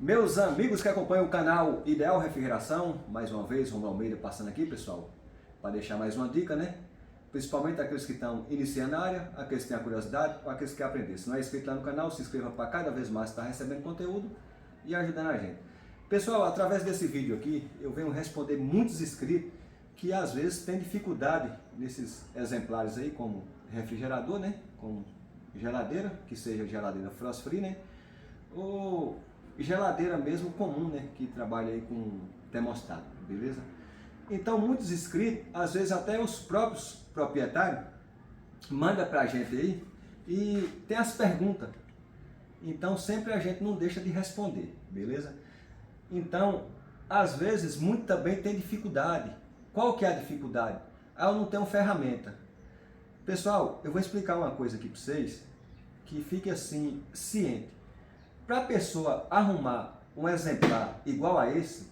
Meus amigos que acompanham o canal Ideal Refrigeração, mais uma vez, Romulo Almeida passando aqui, pessoal, para deixar mais uma dica, né? Principalmente aqueles que estão iniciando na área, aqueles que têm a curiosidade, ou aqueles que querem aprender. Se não é inscrito lá no canal, se inscreva para cada vez mais estar recebendo conteúdo e ajudando a gente. Pessoal, através desse vídeo aqui, eu venho responder muitos inscritos que às vezes têm dificuldade nesses exemplares aí, como refrigerador, né? Como geladeira, que seja geladeira frost free, né? Ou geladeira mesmo comum, né? Que trabalha aí com termostato, beleza? Então, muitos inscritos, às vezes até os próprios proprietários, mandam pra gente aí e tem as perguntas. Então, sempre a gente não deixa de responder, beleza? Então, às vezes, muito também tem dificuldade. Qual que é a dificuldade? Ah, eu não tenho ferramenta. Pessoal, eu vou explicar uma coisa aqui para vocês, que fique assim, ciente. Para a pessoa arrumar um exemplar igual a esse,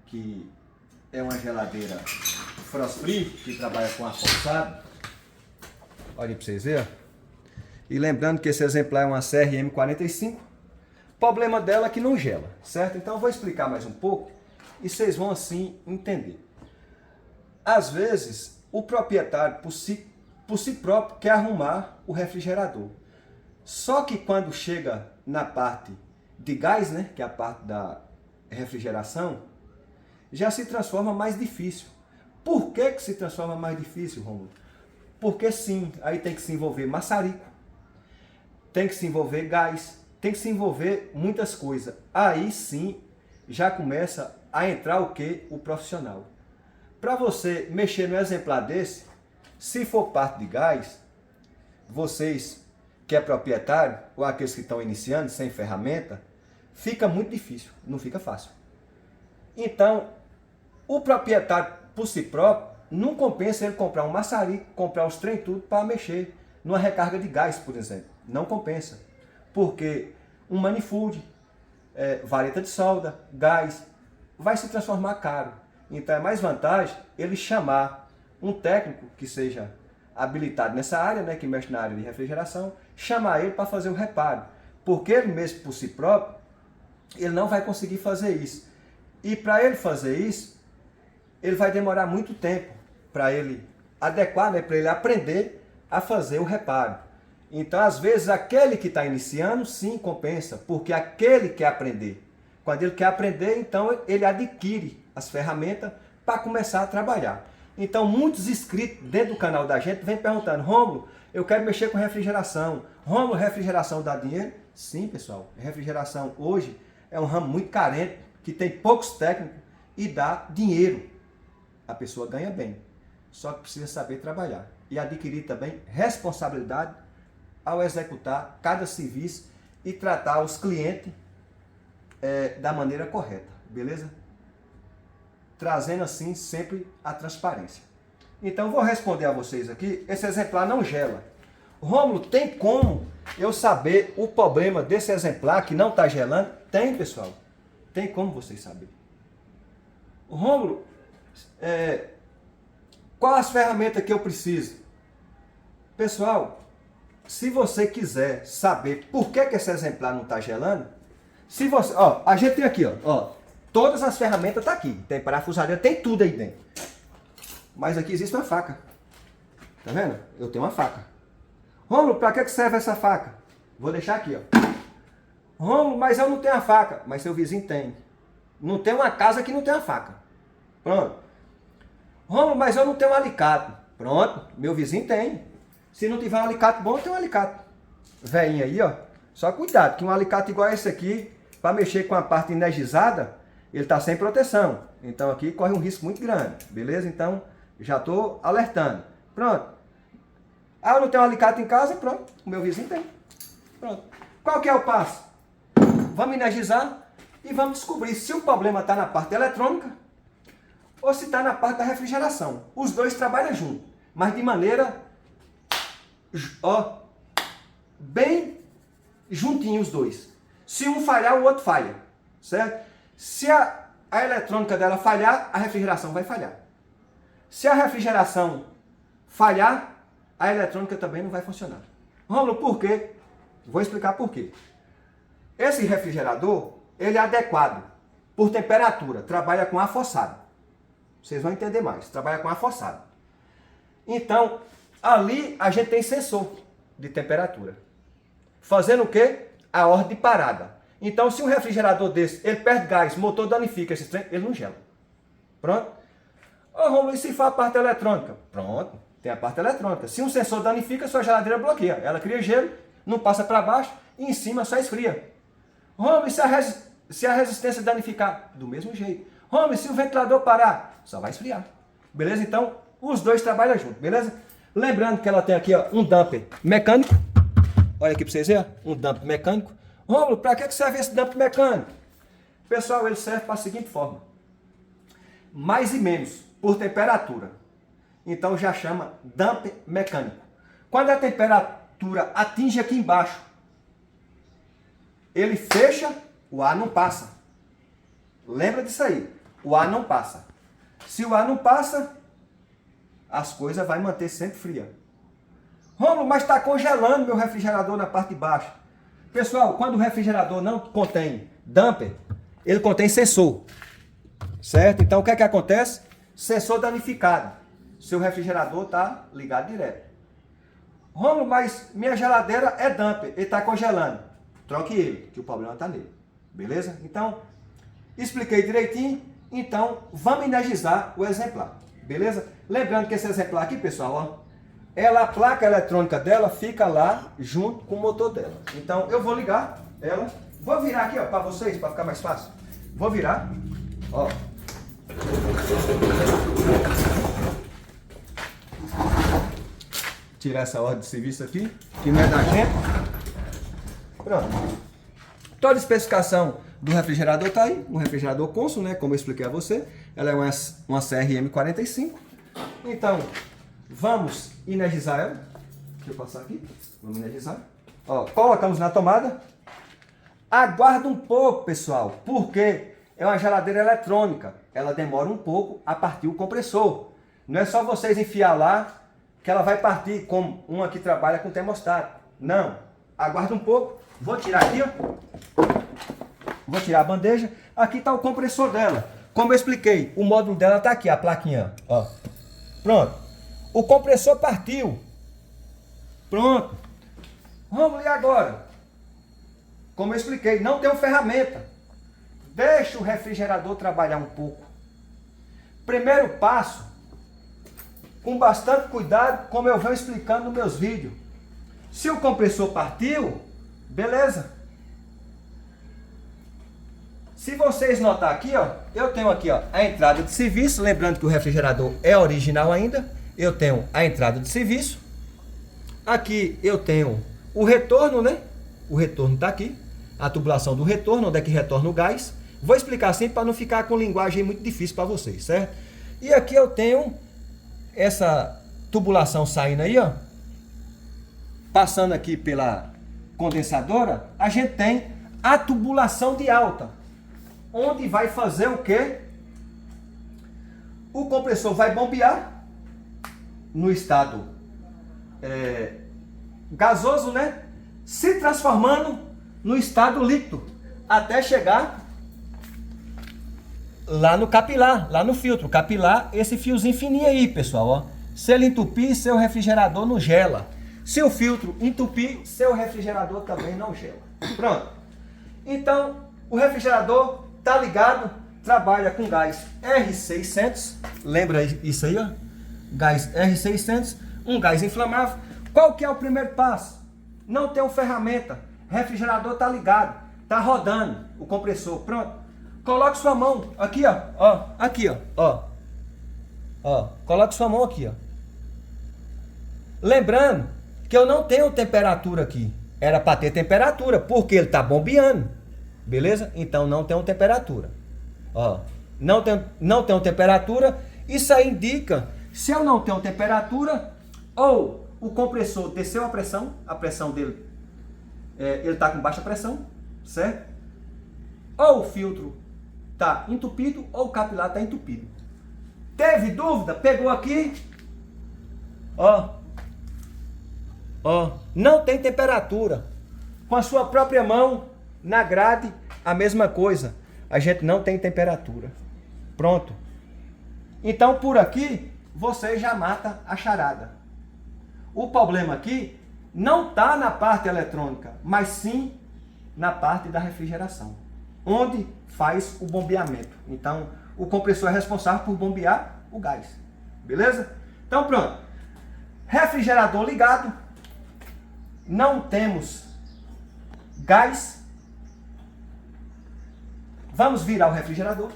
que é uma geladeira frost free, que trabalha com ar forçado, olha aí para vocês verem. E lembrando que esse exemplar é uma CRM 45, o problema dela é que não gela, certo? Então eu vou explicar mais um pouco e vocês vão assim entender. Às vezes, o proprietário, por si próprio, quer arrumar o refrigerador. Só que quando chega na parte de gás, né, que é a parte da refrigeração, já se transforma mais difícil. Por que que se transforma mais difícil, Romulo? Porque sim, aí tem que se envolver maçarico, tem que se envolver gás, tem que se envolver muitas coisas. Aí sim, já começa a entrar o que? O profissional. Para você mexer no exemplar desse, se for parte de gás, vocês que é proprietário, ou aqueles que estão iniciando, sem ferramenta, fica muito difícil, não fica fácil. Então, o proprietário, por si próprio, não compensa ele comprar um maçarico, comprar os trem tudo para mexer numa recarga de gás, por exemplo. Não compensa. Porque um manifold, vareta de solda, gás, vai se transformar caro. Então é mais vantagem ele chamar um técnico que seja habilitado nessa área, né, que mexe na área de refrigeração, chamar ele para fazer o reparo. Porque ele mesmo, por si próprio, ele não vai conseguir fazer isso. E para ele fazer isso, ele vai demorar muito tempo para ele adequar, né, para ele aprender a fazer o reparo. Então, às vezes, aquele que está iniciando, sim, compensa, porque aquele quer aprender. Quando ele quer aprender, então ele adquire as ferramentas para começar a trabalhar. Então, muitos inscritos dentro do canal da gente vêm perguntando: Romulo, eu quero mexer com refrigeração. Romulo, refrigeração dá dinheiro? Sim, pessoal. Refrigeração hoje é um ramo muito carente, que tem poucos técnicos e dá dinheiro. A pessoa ganha bem, só que precisa saber trabalhar e adquirir também responsabilidade ao executar cada serviço e tratar os clientes da maneira correta, beleza? Trazendo assim sempre a transparência. Então vou responder a vocês aqui. Esse exemplar não gela. Romulo, tem como eu saber o problema desse exemplar que não está gelando? Tem, pessoal. Tem como vocês saberem. Romulo, qual as ferramentas que eu preciso? Pessoal, se você quiser saber por que esse exemplar não está gelando, se você, a gente tem aqui, todas as ferramentas estão aqui, tem parafusadeira, tem tudo aí dentro. Mas aqui existe uma faca. Tá vendo? Eu tenho uma faca. Romulo, para que serve essa faca? Vou deixar aqui, Romulo, mas eu não tenho a faca. Mas seu vizinho tem. Não tem uma casa que não tem a faca. Pronto. Romulo, mas eu não tenho um alicate. Pronto, meu vizinho tem. Se não tiver um alicate bom, tem um alicate velhinho aí, Só cuidado, que um alicate igual esse aqui, para mexer com a parte energizada, ele está sem proteção. Então aqui corre um risco muito grande, beleza? Então já estou alertando. Pronto. Ah, eu não tenho um alicate em casa? Pronto, o meu vizinho tem. Pronto. Qual que é o passo? Vamos energizar e vamos descobrir se o problema está na parte eletrônica ou se está na parte da refrigeração. Os dois trabalham juntos, mas de maneira, bem juntinho os dois. Se um falhar, o outro falha, certo? Se a eletrônica dela falhar, a refrigeração vai falhar. Se a refrigeração falhar, a eletrônica também não vai funcionar. Romulo, por quê? Vou explicar por quê. Esse refrigerador, ele é adequado por temperatura, trabalha com ar forçado. Vocês vão entender mais, trabalha com ar forçado. Então, ali a gente tem sensor de temperatura. Fazendo o quê? A ordem de parada. Então, se um refrigerador desse, ele perde gás, motor danifica esse trem, ele não gela. Pronto? Ô, Romulo, e se for a parte eletrônica? Pronto, tem a parte eletrônica. Se um sensor danifica, sua geladeira bloqueia. Ela cria gelo, não passa para baixo e em cima só esfria. Romulo, e se a resistência danificar? Do mesmo jeito. Romulo, e se o ventilador parar? Só vai esfriar. Beleza? Então, os dois trabalham juntos, beleza? Lembrando que ela tem aqui ó, um damper mecânico. Olha aqui para vocês verem, um damper mecânico. Romulo, para que serve esse damper mecânico? Pessoal, ele serve para a seguinte forma. Mais e menos por temperatura. Então já chama damper mecânico. Quando a temperatura atinge aqui embaixo, ele fecha, o ar não passa. Lembra disso aí, o ar não passa. Se o ar não passa, as coisas vai manter sempre fria. Romulo, mas está congelando meu refrigerador na parte de baixo. Pessoal, quando o refrigerador não contém damper, ele contém sensor. Certo? Então o que é que acontece? Sensor danificado. Seu refrigerador está ligado direto. Romulo, mas minha geladeira é damper, ele está congelando. Troque ele, que o problema está nele. Beleza? Então, expliquei direitinho. Então, vamos energizar o exemplar. Beleza? Lembrando que esse exemplar aqui, pessoal, ó, a placa eletrônica dela fica lá junto com o motor dela. Então, eu vou ligar ela. Vou virar aqui, ó, para vocês, para ficar mais fácil. Vou virar. Ó. Tirar essa ordem de serviço aqui, que não é da gente. Pronto. Toda a especificação do refrigerador está aí. Um refrigerador Consul, né? Como eu expliquei a você. Ela é uma CRM 45. Então, vamos energizar ela. Deixa eu passar aqui. Vamos energizar. Ó, colocamos na tomada. Aguarda um pouco, pessoal, porque é uma geladeira eletrônica. Ela demora um pouco a partir o compressor. Não é só vocês enfiar lá que ela vai partir como uma que trabalha com termostato. Não. Aguarda um pouco. Vou tirar aqui, ó. Vou tirar a bandeja. Aqui está o compressor dela. Como eu expliquei, o módulo dela está aqui, a plaquinha. Ó. Pronto. O compressor partiu. Pronto. Vamos e agora? Como eu expliquei, não tem ferramenta. Deixa o refrigerador trabalhar um pouco. Primeiro passo, com bastante cuidado, como eu venho explicando nos meus vídeos. Se o compressor partiu, beleza. Se vocês notar aqui, ó, eu tenho aqui, ó, a entrada de serviço, lembrando que o refrigerador é original ainda. Eu tenho a entrada de serviço. Aqui eu tenho o retorno, né? O retorno está aqui. A tubulação do retorno, onde é que retorna o gás. Vou explicar assim para não ficar com linguagem muito difícil para vocês, certo? E aqui eu tenho essa tubulação saindo aí, ó. Passando aqui pela condensadora, a gente tem a tubulação de alta. Onde vai fazer o quê? O compressor vai bombear no estado gasoso, né? Se transformando no estado líquido, até chegar lá no capilar, lá no filtro. Capilar, esse fiozinho fininho aí, pessoal, ó. Se ele entupir, seu refrigerador não gela. Se o filtro entupir, seu refrigerador também não gela. Pronto. Então, o refrigerador tá ligado, trabalha com gás R600. Lembra isso aí, ó? Gás R600, um gás inflamável. Qual que é o primeiro passo? Não tem uma ferramenta. Refrigerador tá ligado, tá rodando o compressor. Pronto. Coloque sua mão aqui, ó, aqui, ó. Coloque sua mão aqui, ó. Lembrando que eu não tenho temperatura aqui. Era para ter temperatura, porque ele tá bombeando. Beleza? Então não tem temperatura. Ó, não tem temperatura. Isso aí indica, se eu não tenho temperatura, ou o compressor desceu a pressão dele, ele está com baixa pressão, certo? Ou o filtro está entupido, ou o capilar está entupido. Teve dúvida? Pegou aqui, ó, não tem temperatura. Com a sua própria mão na grade, a mesma coisa. A gente não tem temperatura. Pronto. Então, por aqui, você já mata a charada. O problema aqui não está na parte eletrônica, mas sim na parte da refrigeração, onde faz o bombeamento. Então, o compressor é responsável por bombear o gás. Beleza? Então, pronto. Refrigerador ligado. Não temos gás. Vamos virar o refrigerador.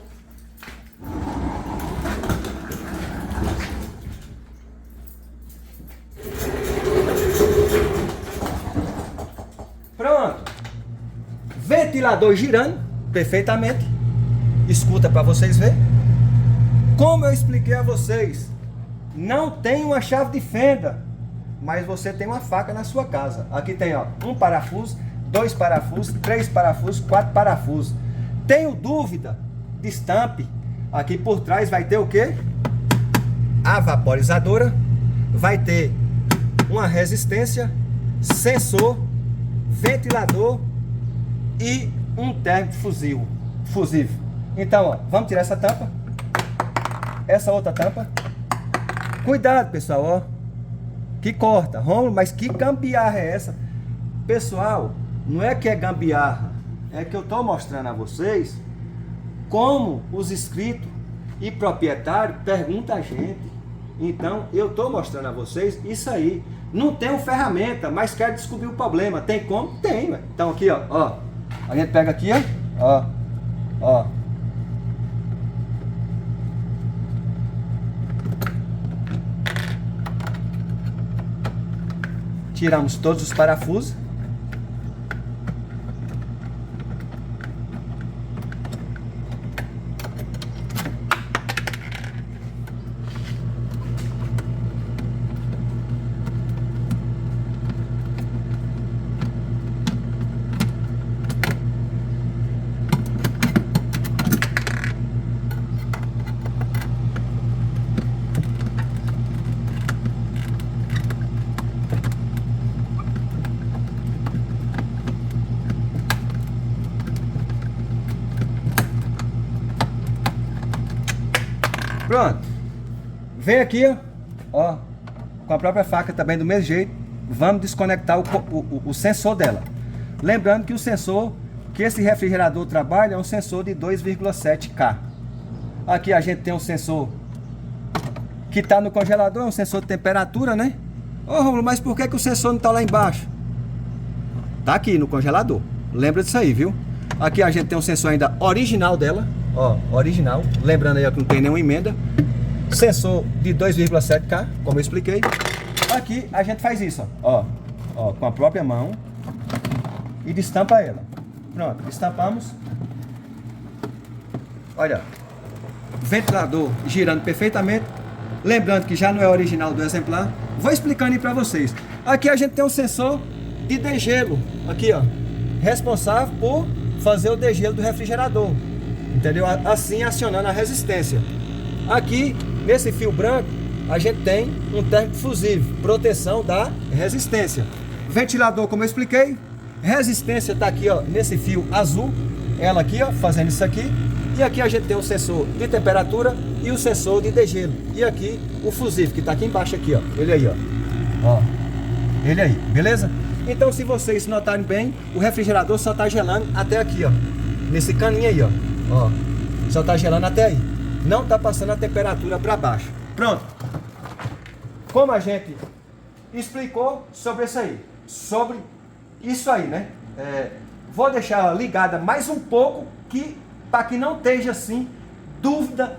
Pronto. Ventilador girando perfeitamente. Escuta para vocês verem. Como eu expliquei a vocês, não tem uma chave de fenda, mas você tem uma faca na sua casa. Aqui tem, ó, um parafuso, 2 parafusos, 3 parafusos, 4 parafusos. Tenho dúvida? Destampe. Aqui por trás vai ter o quê? A vaporizadora. Vai ter uma resistência, sensor, ventilador e um térmico fusível. Então, ó, vamos tirar essa tampa. Essa outra tampa. Cuidado, pessoal, ó. Que corta. Rômulo, mas que gambiarra é essa? Pessoal, não é que é gambiarra. É que eu estou mostrando a vocês como os inscritos e proprietários perguntam a gente. Então, eu estou mostrando a vocês isso aí. Não tenho ferramenta, mas quero descobrir o problema. Tem como? Tem, velho. Então, aqui, ó. A gente pega aqui, ó. Ó. Tiramos todos os parafusos. Pronto. Vem aqui, ó, com a própria faca também do mesmo jeito. Vamos desconectar o sensor dela. Lembrando que o sensor que esse refrigerador trabalha é um sensor de 2,7K. Aqui a gente tem um sensor que está no congelador, é um sensor de temperatura, né? Ô Rômulo, mas por que o sensor não está lá embaixo? Tá aqui no congelador. Lembra disso aí, viu? Aqui a gente tem um sensor ainda original dela. Ó, original. Lembrando aí ó, que não tem nenhuma emenda. Sensor de 2,7K, como eu expliquei. Aqui a gente faz isso, ó. Ó, com a própria mão. E destampa ela. Pronto, destampamos. Olha. Ventilador girando perfeitamente. Lembrando que já não é original do exemplar. Vou explicando aí pra vocês. Aqui a gente tem um sensor de degelo. Aqui, ó. Responsável por fazer o degelo do refrigerador. Entendeu? Assim acionando a resistência. Aqui, nesse fio branco, a gente tem um térmico fusível, proteção da resistência. Ventilador, como eu expliquei, resistência está aqui, ó, nesse fio azul, ela aqui, ó, fazendo isso aqui. E aqui a gente tem o sensor de temperatura e o sensor de degelo. E aqui o fusível, que está aqui embaixo aqui, ó. Ele aí, ó. Ele aí, beleza? Então, se vocês notarem bem, o refrigerador só está gelando até aqui, ó. Nesse caninho aí, ó. Ó, só tá gelando até aí. Não tá passando a temperatura para baixo. Pronto. Como a gente explicou sobre isso aí. Sobre isso aí, né? Vou deixar ela ligada mais um pouco para que não esteja assim dúvida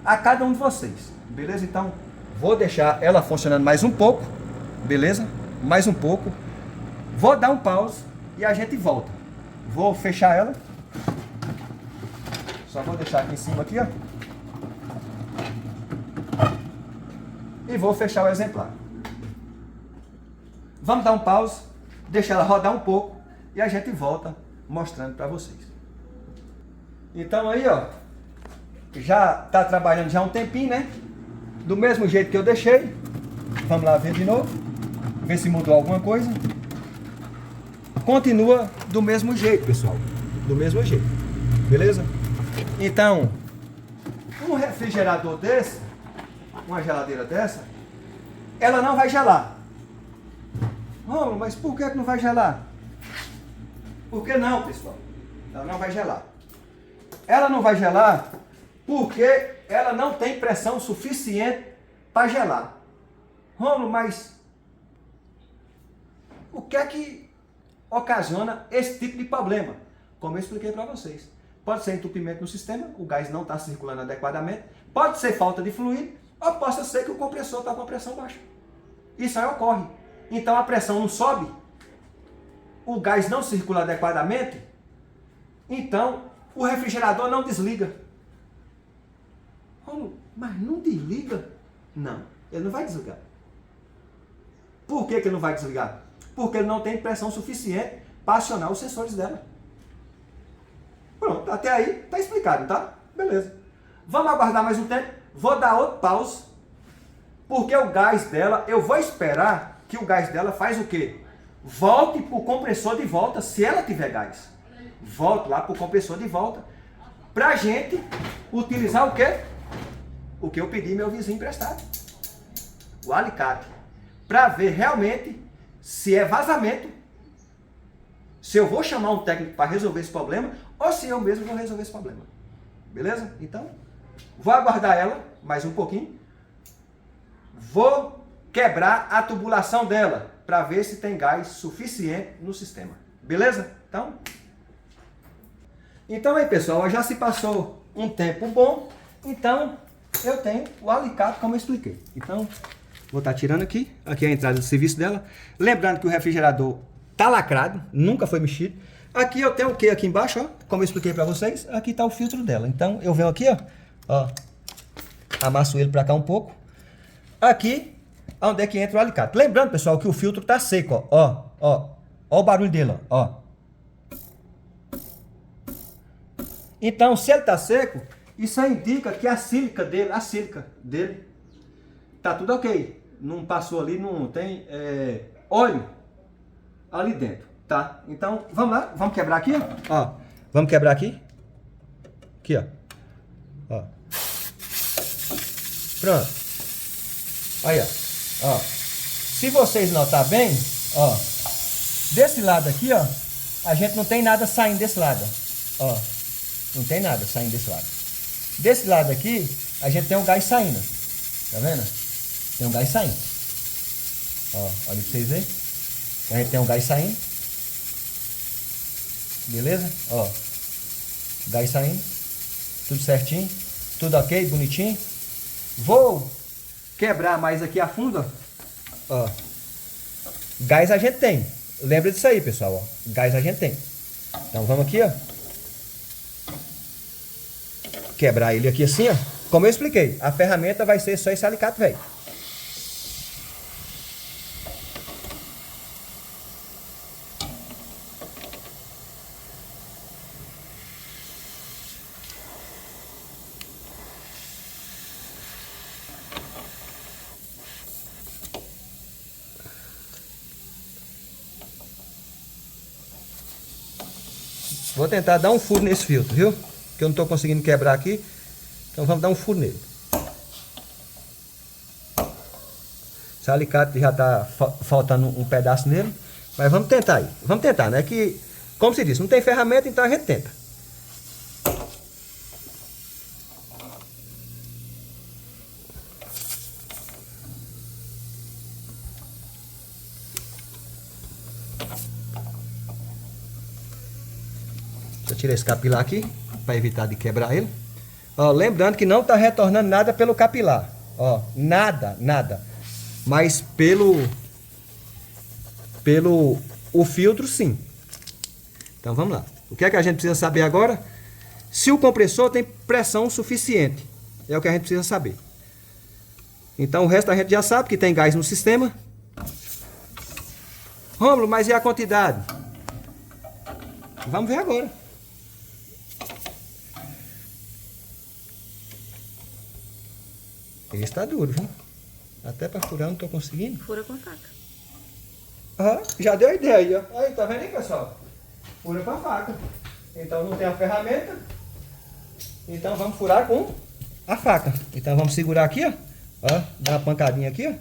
a cada um de vocês. Beleza? Então, vou deixar ela funcionando mais um pouco. Beleza? Mais um pouco. Vou dar um pause e a gente volta. Vou fechar ela. Só vou deixar aqui em cima, aqui, ó. E vou fechar o exemplar. Vamos dar um pause, deixar ela rodar um pouco e a gente volta mostrando para vocês. Então aí, ó, já tá trabalhando já um tempinho, né? Do mesmo jeito que eu deixei. Vamos lá ver de novo, ver se mudou alguma coisa. Continua do mesmo jeito, pessoal. do mesmo jeito. Beleza? Então, um refrigerador desse, uma geladeira dessa, ela não vai gelar. Oh, mas por que não vai gelar? Por que não, pessoal? Ela não vai gelar. Ela não vai gelar porque ela não tem pressão suficiente para gelar. Rômulo, mas o que é que ocasiona esse tipo de problema? Como eu expliquei para vocês. Pode ser entupimento no sistema, o gás não está circulando adequadamente, pode ser falta de fluido, ou pode ser que o compressor está com a pressão baixa. Isso aí ocorre. Então a pressão não sobe, o gás não circula adequadamente, então o refrigerador não desliga. Mas não desliga? Não, ele não vai desligar. Por que ele não vai desligar? Porque ele não tem pressão suficiente para acionar os sensores dela. Pronto, até aí está explicado, tá? Beleza. Vamos aguardar mais um tempo. Vou dar outro pause. Porque o gás dela, eu vou esperar que o gás dela faz o quê? Volte para o compressor de volta, se ela tiver gás. Volte lá para o compressor de volta. Para a gente utilizar o quê? O que eu pedi meu vizinho emprestado. O alicate. Para ver realmente se é vazamento, se eu vou chamar um técnico para resolver esse problema, ou se eu mesmo vou resolver esse problema. Beleza? Então, vou aguardar ela mais um pouquinho. Vou quebrar a tubulação dela para ver se tem gás suficiente no sistema. Beleza? Então aí, pessoal, já se passou um tempo bom. Então, eu tenho o alicate como eu expliquei. Então, vou estar tirando aqui. Aqui é a entrada de serviço dela. Lembrando que o refrigerador está lacrado, nunca foi mexido. Aqui eu tenho o que aqui embaixo, ó, como eu expliquei para vocês. Aqui está o filtro dela. Então, eu venho aqui, ó, amasso ele para cá um pouco. Aqui, onde é que entra o alicate. Lembrando, pessoal, que o filtro está seco, ó o barulho dele, ó. Então, se ele está seco, isso aí indica que a sílica dele tá tudo ok. Não passou ali, não tem óleo ali dentro, tá? Então, vamos lá, vamos quebrar aqui, ó. Vamos quebrar aqui. Aqui, ó. Pronto. Aí, ó. Se vocês notar bem, ó, desse lado aqui, ó, a gente não tem nada saindo desse lado, ó. Não tem nada saindo desse lado. Desse lado aqui, a gente tem um gás saindo. Tá vendo? Tem um gás saindo. Ó, olha pra vocês verem. A gente tem um gás saindo. Beleza? Ó. Gás saindo. Tudo certinho. Tudo ok, bonitinho. Vou quebrar mais aqui a fundo, ó. Gás a gente tem. Lembra disso aí, pessoal, ó. Gás a gente tem. Então vamos aqui, ó. Quebrar ele aqui assim, ó. Como eu expliquei, a ferramenta vai ser só esse alicate, velho. Vou tentar dar um furo nesse filtro, viu? Que eu não estou conseguindo quebrar aqui. Então vamos dar um furo nele. Esse alicate já está faltando um pedaço nele. Mas vamos tentar aí. Vamos tentar, né? Que, como se disse, não tem ferramenta, então a gente tenta. Deixa eu tirar esse capilar aqui, para evitar de quebrar ele. Ó, lembrando que não está retornando nada pelo capilar. Ó, nada. Mas o filtro, sim. Então vamos lá. O que é que a gente precisa saber agora? Se o compressor tem pressão suficiente. É o que a gente precisa saber. Então o resto a gente já sabe que tem gás no sistema. Rômulo, mas e a quantidade? Vamos ver agora. Esse tá duro, viu? Até para furar não tô conseguindo. Fura com a faca. Ah, já deu a ideia aí, ó. Aí, tá vendo aí, pessoal? Fura com a faca. Então não tem a ferramenta. Então vamos furar com a faca. Então vamos segurar aqui, ó. Ó, dá uma pancadinha aqui, ó.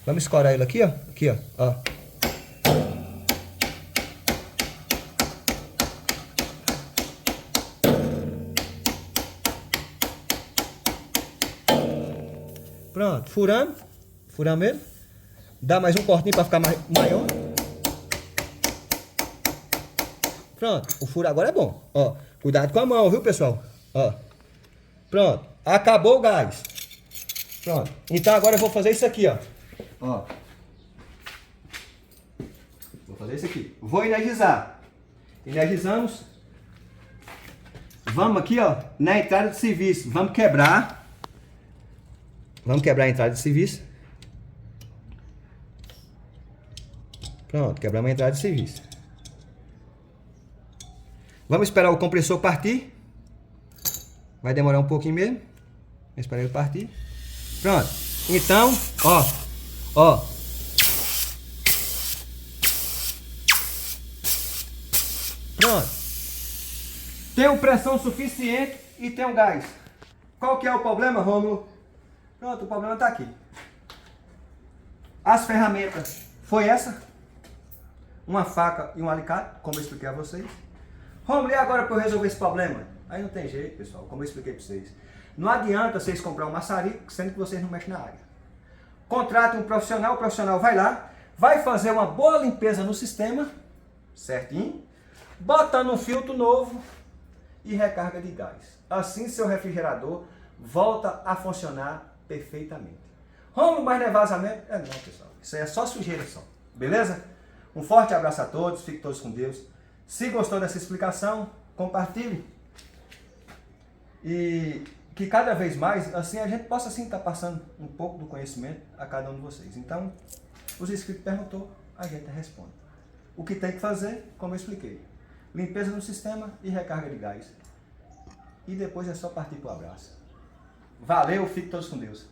Vamos escorar ele aqui, ó. Aqui, ó. Ó. Pronto, furamos ele. Dá mais um cortinho para ficar maior. Pronto, o furo agora é bom. Ó, cuidado com a mão, viu, pessoal? Ó. Pronto, acabou o gás. Pronto. Então agora eu vou fazer isso aqui, ó. Ó. Vou fazer isso aqui. Vou energizar. Energizamos. Vamos aqui, ó, na entrada de serviço. Vamos quebrar. Vamos quebrar a entrada de serviço. Pronto, quebramos a entrada de serviço. Vamos esperar o compressor partir. Vai demorar um pouquinho mesmo. Vamos esperar ele partir. Pronto. Então, ó. Ó. Pronto. Tem pressão suficiente e tem gás. Qual que é o problema, Rômulo? Pronto, o problema está aqui. As ferramentas foi essa. Uma faca e um alicate, como eu expliquei a vocês. Rômulo, e agora para eu resolver esse problema? Aí não tem jeito, pessoal, como eu expliquei para vocês. Não adianta vocês comprar um maçarico, sendo que vocês não mexem na área. Contrate um profissional, o profissional vai lá, vai fazer uma boa limpeza no sistema, certinho, botando um filtro novo e recarga de gás. Assim seu refrigerador volta a funcionar perfeitamente. Rômulo, mas não é vazamento? É não, pessoal. Isso aí é só sujeira só. Beleza? Um forte abraço a todos, fiquem todos com Deus. Se gostou dessa explicação, compartilhe. E que cada vez mais, assim, a gente possa assim estar passando um pouco do conhecimento a cada um de vocês. Então, os inscritos perguntou, a gente responde. O que tem que fazer, como eu expliquei. Limpeza no sistema e recarga de gás. E depois é só partir para o abraço. Valeu, fiquem todos com Deus.